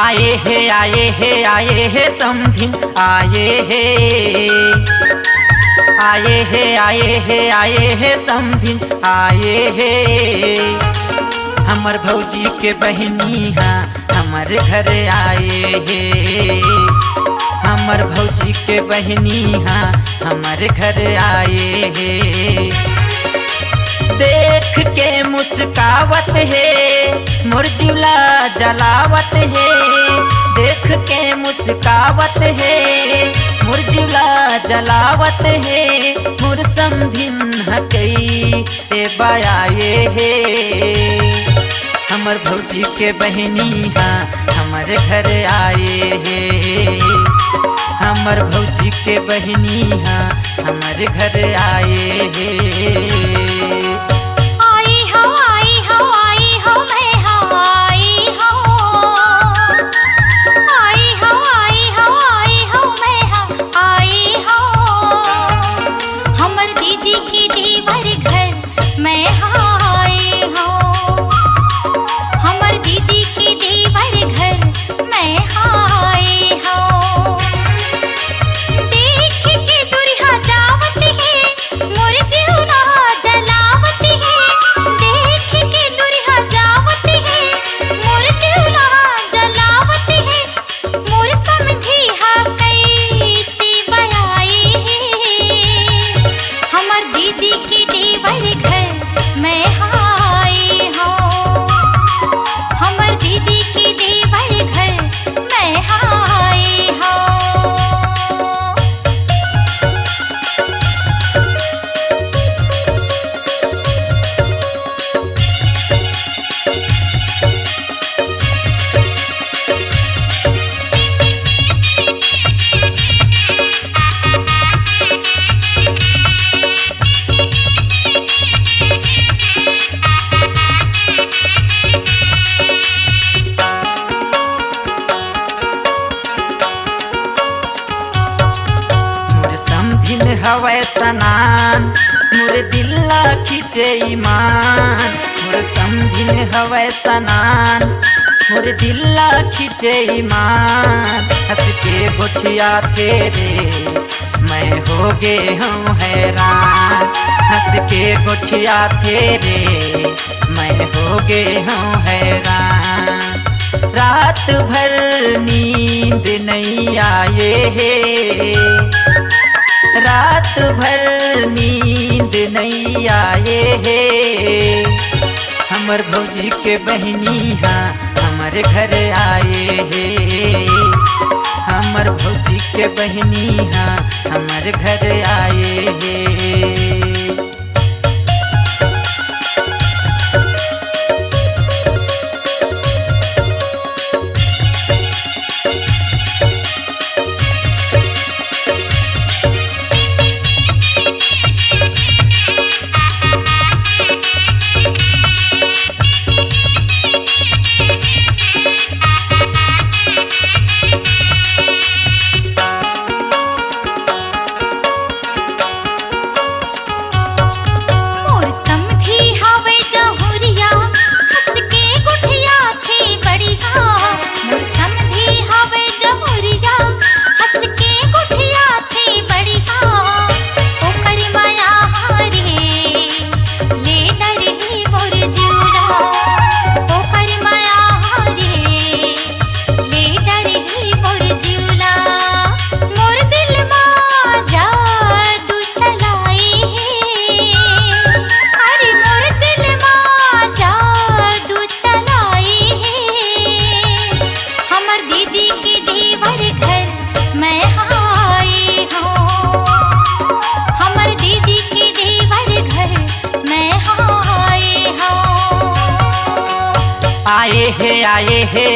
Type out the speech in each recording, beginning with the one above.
आए हे समधिन आए हे समधिन आए हे। हमर भौजी के बहनी हाँ हमर घर आए हे। हमर भौजी के बहनी हाँ हमर घर आए हे। देख के मुस्कावत है मोर जिला जलावत है। देख के मुस्कावत है मोर जिला जलावत है। मोर समधिन हकई से बायाए है। हमर भौजी के बहनी हाँ हमर घर आए हे। हमर भौजी के बहनी हाँ हमर घर आए हे। हवै सनान मोर दिल्ला खींचे ईमान। मोर समधिन हवै सनान मोर दिल्ला खींचे ईमान। हंस के गोठिया तेरे मैं हो गे हूँ हैरान। हंस के गोठिया तेरे मैं हो गे हूँ हैरान। रात भर नींद नहीं आए हे। रात भर नींद नहीं आए हे। हमर भौजी के बहनी हाँ हमर घर आए हे। हमर भौजी के बहनी हाँ हमर घर आए हे।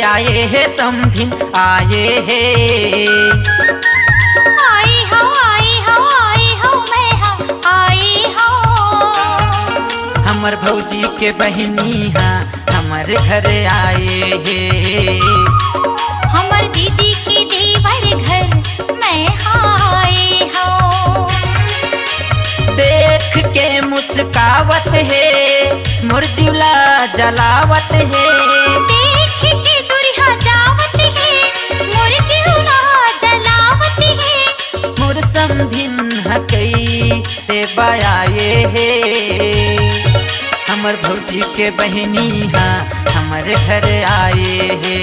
आए हे समधिन आए हे। आई हो मैं आई हो। हमर भौजी के बहनी हाँ हमर घर आए हे। हमर दीदी के देवर घर मैं आए हो। देख के मुस्कावत है मोर जिला जलावत है। देख के दुरिहा जावत है समधिन हकई से बयाए हे हमर भौजी के बहनी हाँ हमर घर आए हे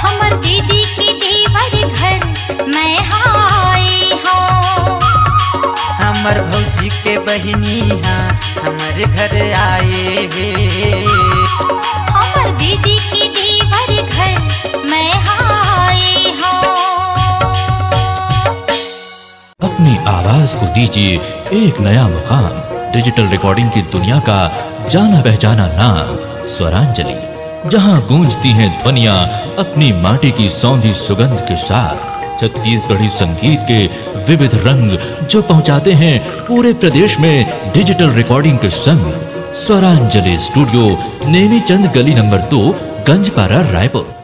हमर दीदी के देवर घर मैं आई हूँ हमर भौजी के बहनी हाँ हमर घर आए हे हमर दीदी के देवर घर मैं आई हूँ। अपनी आवाज को दीजिए एक नया मुकाम। डिजिटल रिकॉर्डिंग की दुनिया का जाना पहचाना नाम स्वरांजलि, जहां गूंजती हैं ध्वनियां अपनी माटी की सौंधी सुगंध के साथ। छत्तीसगढ़ी संगीत के विविध रंग जो पहुंचाते हैं पूरे प्रदेश में डिजिटल रिकॉर्डिंग के संग। स्वरांजलि स्टूडियो नेमीचंद गली नंबर 2 गंजपारा रायपुर।